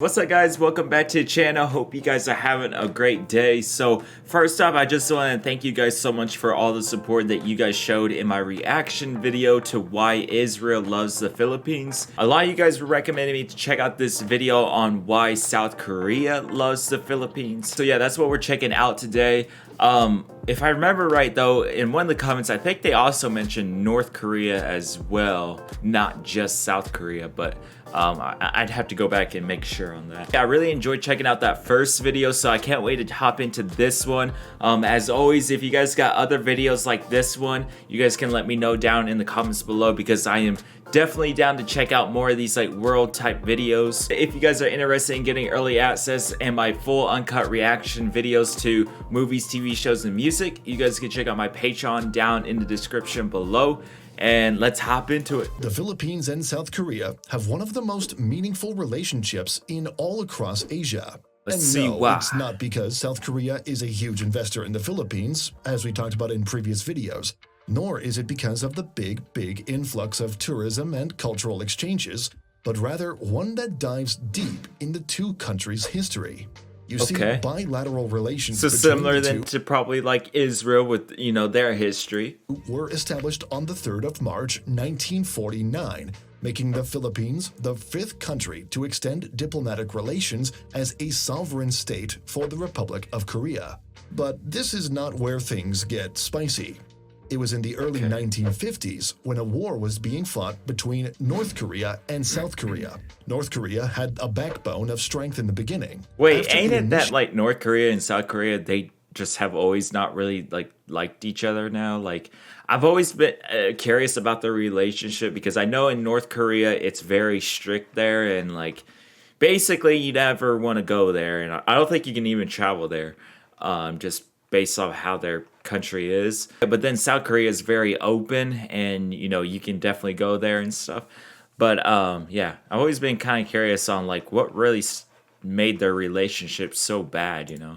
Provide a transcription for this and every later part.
What's up guys, welcome back to the channel. Hope you guys are having a great day. So first off, I just want to thank you guys so much for all the support that you guys showed in my reaction video to why Israel loves the Philippines. A lot of you guys were recommending me to check out this video on why South Korea loves the Philippines. So yeah, that's what we're checking out today. If I remember right though, in one of the comments, I think they also mentioned North Korea as well, not just South Korea, but I'd have to go back and make sure on that. Yeah, I really enjoyed checking out that first video, so I can't wait to hop into this one. As always, if you guys got other videos like this one, you guys can let me know down in the comments below, because I am definitely down to check out more of these like world type videos. If you guys are interested in getting early access and my full uncut reaction videos to movies, TV shows, and music, you guys can check out my Patreon down in the description below. And let's hop into it. The Philippines and South Korea have one of the most meaningful relationships in all across Asia. Let's and see no, why. It's not because South Korea is a huge investor in the Philippines, as we talked about in previous videos, nor is it because of the big influx of tourism and cultural exchanges, but rather one that dives deep in the two countries' history. You see, bilateral relations so between similar the then to probably like Israel with, you know, their history. Were established on the 3rd of March 1949, making the Philippines the 5th country to extend diplomatic relations as a sovereign state for the Republic of Korea. But this is not where things get spicy. It was in the early 1950s when a war was being fought between North Korea and South Korea. North Korea had a backbone of strength in the beginning. Wait, ain't it that like North Korea and South Korea, they just have always not really liked each other now? Like, I've always been curious about their relationship, because I know in North Korea it's very strict there, and like basically you never want to go there, and I don't think you can even travel there, just based off how their country is. But then South Korea is very open, and you know, you can definitely go there and stuff. But yeah, I've always been kind of curious on like what really made their relationship so bad, you know.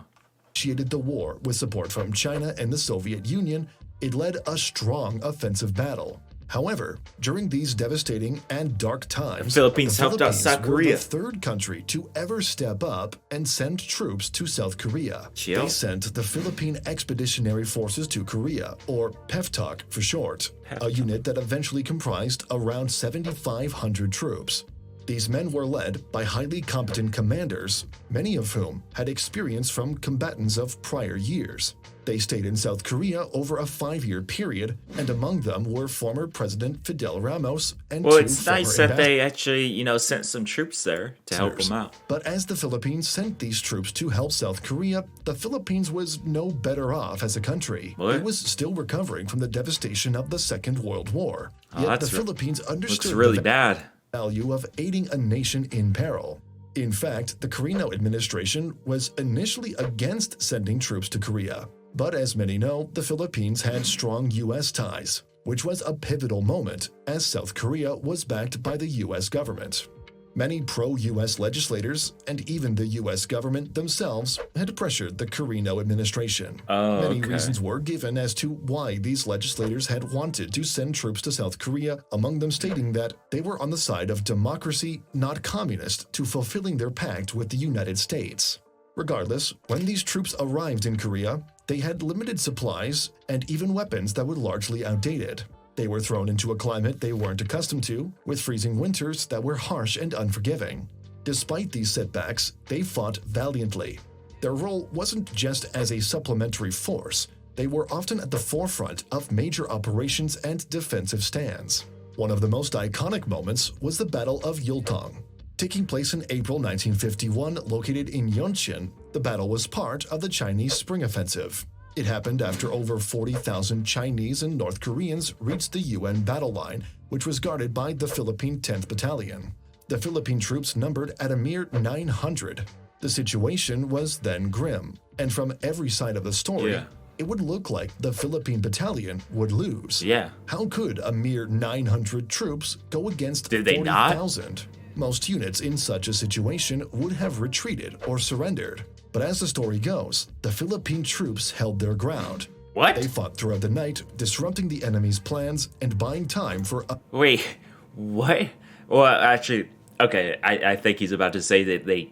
Initiated the war with support from China and the Soviet Union. It led a strong offensive battle. However, during these devastating and dark times, the Philippines helped out South Korea. Were the 3rd country to ever step up and send troops to South Korea. They sent the Philippine Expeditionary Forces to Korea, or PEFTOK for short, a unit that eventually comprised around 7,500 troops. These men were led by highly competent commanders, many of whom had experience from combatants of prior years. They stayed in South Korea over a 5-year period, and among them were former President Fidel Ramos and well, it's nice that they actually, you know, sent some troops there to help them out. But as the Philippines sent these troops to help South Korea, the Philippines was no better off as a country. What? It was still recovering from the devastation of the Second World War. Yet the Philippines understood really bad. Value of aiding a nation in peril. In fact, the Quirino administration was initially against sending troops to Korea. But as many know, the Philippines had strong U.S. ties, which was a pivotal moment as South Korea was backed by the U.S. government. Many pro-U.S. legislators and even the U.S. government themselves had pressured the Quirino administration. Many reasons were given as to why these legislators had wanted to send troops to South Korea, among them stating that they were on the side of democracy, not communist, to fulfilling their pact with the United States. Regardless, when these troops arrived in Korea, they had limited supplies and even weapons that were largely outdated. They were thrown into a climate they weren't accustomed to, with freezing winters that were harsh and unforgiving. Despite these setbacks, they fought valiantly. Their role wasn't just as a supplementary force, they were often at the forefront of major operations and defensive stands. One of the most iconic moments was the Battle of Yultong. Taking place in April 1951, located in Yeoncheon, the battle was part of the Chinese Spring Offensive. It happened after over 40,000 Chinese and North Koreans reached the UN battle line, which was guarded by the Philippine 10th Battalion. The Philippine troops numbered at a mere 900. The situation was then grim, and from every side of the story, it would look like the Philippine battalion would lose. How could a mere 900 troops go against 40,000? Most units in such a situation would have retreated or surrendered. But as the story goes, the Philippine troops held their ground. They fought throughout the night, disrupting the enemy's plans and buying time for Wait, what? Well, actually, Okay, I think he's about to say that they,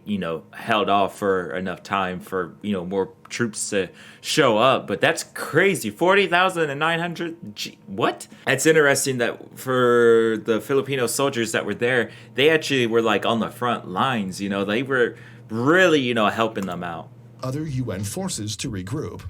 held off for enough time for, more troops to show up. But that's crazy. 40,900? What? It's interesting that for the Filipino soldiers that were there, they actually were like on the front lines. They were really, helping them out. Other UN forces to regroup.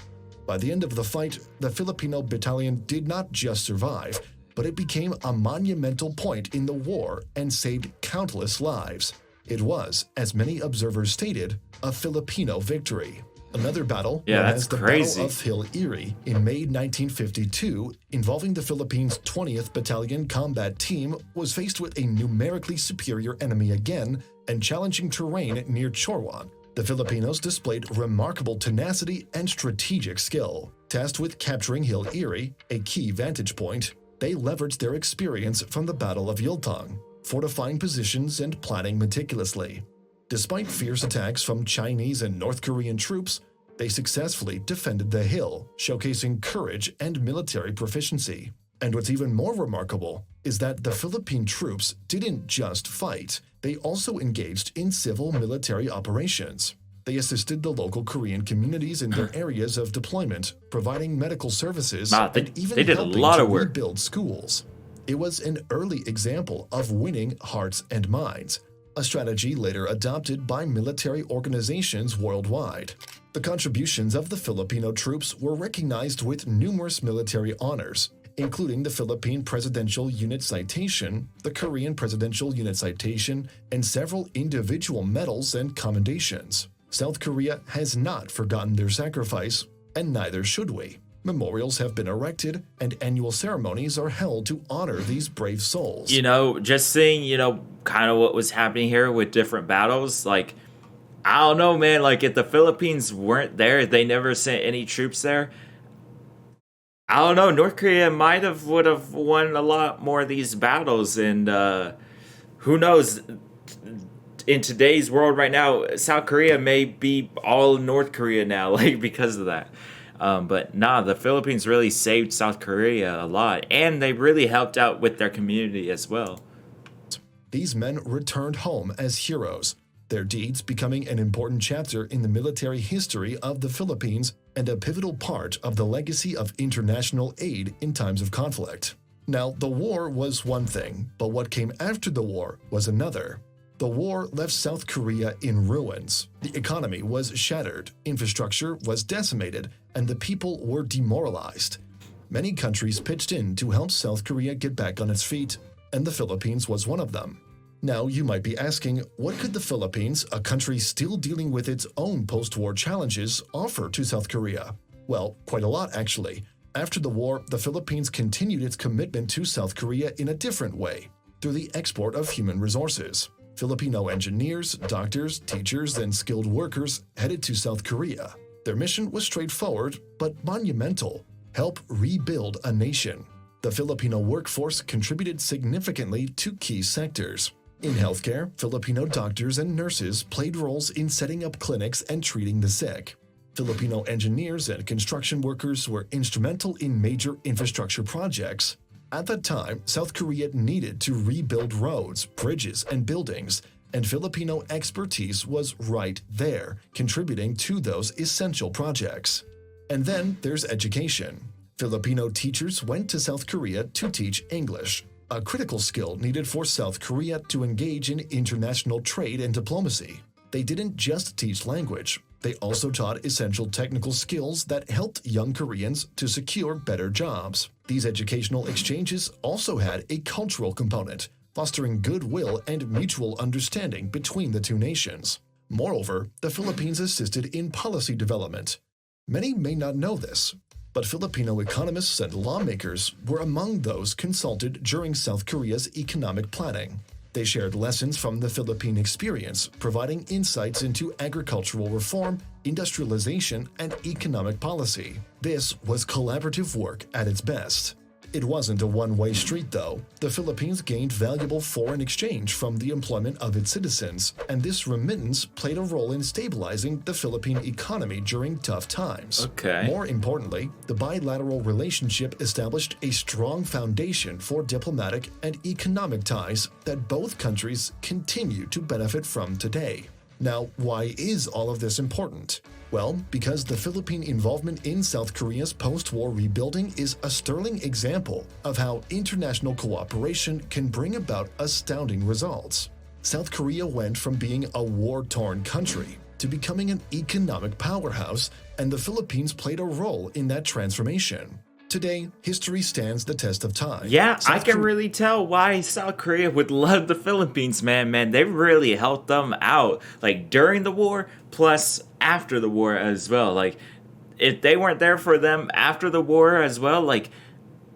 By the end of the fight, the Filipino battalion did not just survive, but it became a monumental point in the war and saved countless lives. It was, as many observers stated, a Filipino victory. Another battle, known as the Battle of Hill Erie in May 1952, involving the Philippines' 20th Battalion Combat Team, was faced with a numerically superior enemy again and challenging terrain near Chorwan. The Filipinos displayed remarkable tenacity and strategic skill. Tasked with capturing Hill Erie, a key vantage point, they leveraged their experience from the Battle of Yultong, fortifying positions and planning meticulously. Despite fierce attacks from Chinese and North Korean troops, they successfully defended the hill, showcasing courage and military proficiency. And what's even more remarkable is that the Philippine troops didn't just fight, they also engaged in civil military operations. They assisted the local Korean communities in their areas of deployment, providing medical services and even helping to rebuild schools. It was an early example of winning hearts and minds, a strategy later adopted by military organizations worldwide. The contributions of the Filipino troops were recognized with numerous military honors, including the Philippine Presidential Unit Citation, the Korean Presidential Unit Citation, and several individual medals and commendations. South Korea has not forgotten their sacrifice, and neither should we. Memorials have been erected, and annual ceremonies are held to honor these brave souls. Just seeing, kind of what was happening here with different battles, like, I don't know, man, like, if the Philippines weren't there, they never sent any troops there, I don't know, North Korea would have won a lot more of these battles, and who knows, in today's world right now, South Korea may be all North Korea now, like, because of that. But the Philippines really saved South Korea a lot, and they really helped out with their community as well. These men returned home as heroes, their deeds becoming an important chapter in the military history of the Philippines and a pivotal part of the legacy of international aid in times of conflict. Now, the war was one thing, but what came after the war was another. The war left South Korea in ruins. The economy was shattered, infrastructure was decimated, and the people were demoralized. Many countries pitched in to help South Korea get back on its feet, and the Philippines was one of them. Now, you might be asking, what could the Philippines, a country still dealing with its own post-war challenges, offer to South Korea? Well, quite a lot, actually. After the war, the Philippines continued its commitment to South Korea in a different way, through the export of human resources. Filipino engineers, doctors, teachers, and skilled workers headed to South Korea. Their mission was straightforward, but monumental: help rebuild a nation. The Filipino workforce contributed significantly to key sectors. In healthcare, Filipino doctors and nurses played roles in setting up clinics and treating the sick. Filipino engineers and construction workers were instrumental in major infrastructure projects. At that time, South Korea needed to rebuild roads, bridges, and buildings, and Filipino expertise was right there, contributing to those essential projects. And then there's education. Filipino teachers went to South Korea to teach English, a critical skill needed for South Korea to engage in international trade and diplomacy. They didn't just teach language, they also taught essential technical skills that helped young Koreans to secure better jobs. These educational exchanges also had a cultural component, fostering goodwill and mutual understanding between the two nations. Moreover, the Philippines assisted in policy development. Many may not know this, but Filipino economists and lawmakers were among those consulted during South Korea's economic planning. They shared lessons from the Philippine experience, providing insights into agricultural reform, industrialization, and economic policy. This was collaborative work at its best. It wasn't a one-way street, though. The Philippines gained valuable foreign exchange from the employment of its citizens, and this remittance played a role in stabilizing the Philippine economy during tough times. Okay. More importantly, the bilateral relationship established a strong foundation for diplomatic and economic ties that both countries continue to benefit from today. Now, why is all of this important? Well, because the Philippine involvement in South Korea's post-war rebuilding is a sterling example of how international cooperation can bring about astounding results. South Korea went from being a war-torn country to becoming an economic powerhouse, and the Philippines played a role in that transformation. Today, history stands the test of time. Yeah, I can really tell why South Korea would love the Philippines, man. They really helped them out, like during the war, plus after the war as well. Like, if they weren't there for them after the war as well, like,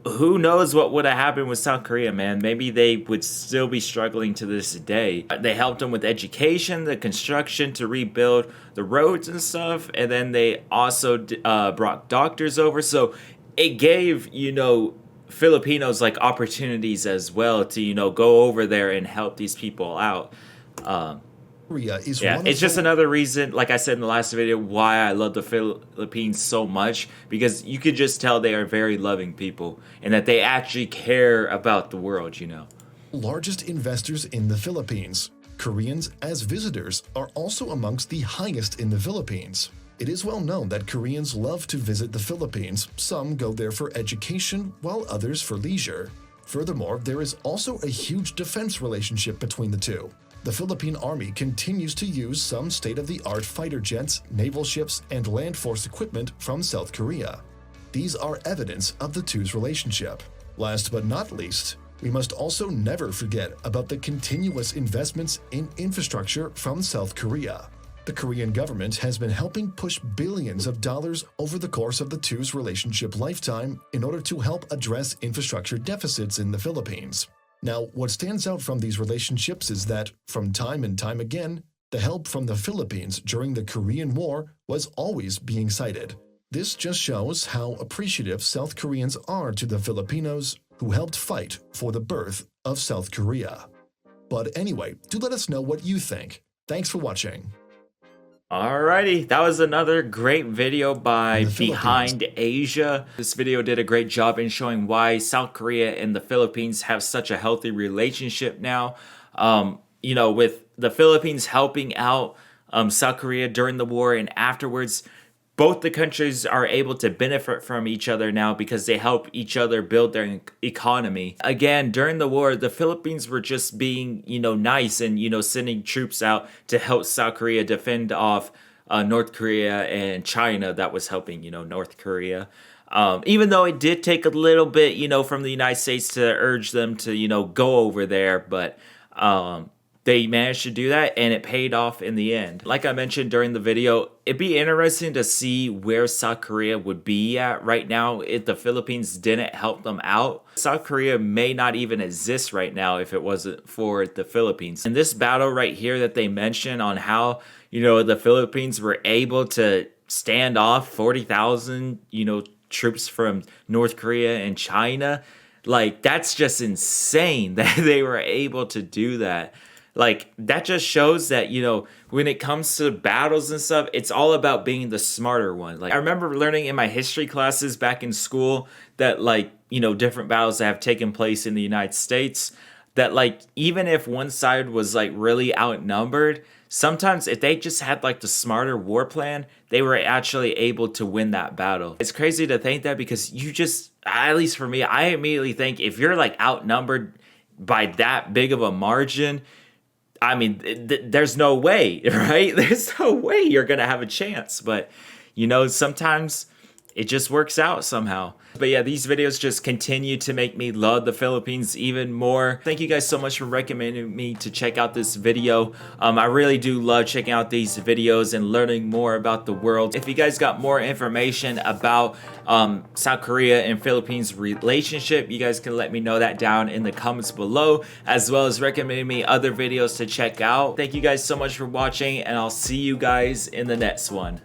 who knows what would have happened with South Korea, man. Maybe they would still be struggling to this day. They helped them with education, the construction to rebuild the roads and stuff, and then they also brought doctors over. So it gave, Filipinos like opportunities as well to, go over there and help these people out. Korea is It's just another reason, like I said in the last video, why I love the Philippines so much, because you could just tell they are very loving people and that they actually care about the world, largest investors in the Philippines. Koreans as visitors are also amongst the highest in the Philippines. It is well known that Koreans love to visit the Philippines. Some go there for education, while others for leisure. Furthermore, there is also a huge defense relationship between the two. The Philippine Army continues to use some state-of-the-art fighter jets, naval ships, and land force equipment from South Korea. These are evidence of the two's relationship. Last but not least, we must also never forget about the continuous investments in infrastructure from South Korea. The Korean government has been helping push billions of dollars over the course of the two's relationship lifetime in order to help address infrastructure deficits in the Philippines. Now, what stands out from these relationships is that, from time and time again, the help from the Philippines during the Korean War was always being cited. This just shows how appreciative South Koreans are to the Filipinos who helped fight for the birth of South Korea. But anyway, do let us know what you think. Thanks for watching. Alrighty, that was another great video by Behind Asia. This video did a great job in showing why South Korea and the Philippines have such a healthy relationship now. With the Philippines helping out South Korea during the war and afterwards, both the countries are able to benefit from each other now because they help each other build their economy. Again, during the war, the Philippines were just being, nice and, sending troops out to help South Korea defend off North Korea and China that was helping, North Korea. Even though it did take a little bit, from the United States to urge them to, go over there, but they managed to do that and it paid off in the end. Like I mentioned during the video, it'd be interesting to see where South Korea would be at right now if the Philippines didn't help them out. South Korea may not even exist right now if it wasn't for the Philippines. And this battle right here that they mentioned on how, the Philippines were able to stand off 40,000, troops from North Korea and China, like that's just insane that they were able to do that. Like, that just shows that, when it comes to battles and stuff, it's all about being the smarter one. Like, I remember learning in my history classes back in school that, different battles that have taken place in the United States, that, even if one side was, really outnumbered, sometimes if they just had, the smarter war plan, they were actually able to win that battle. It's crazy to think that because at least for me, I immediately think if you're, outnumbered by that big of a margin, I mean, there's no way, right? There's no way you're going to have a chance. But, sometimes it just works out somehow. But yeah, these videos just continue to make me love the Philippines even more. Thank you guys so much for recommending me to check out this video. I really do love checking out these videos and learning more about the world. If you guys got more information about South Korea and Philippines relationship, you guys can let me know that down in the comments below, as well as recommending me other videos to check out. Thank you guys so much for watching, and I'll see you guys in the next one.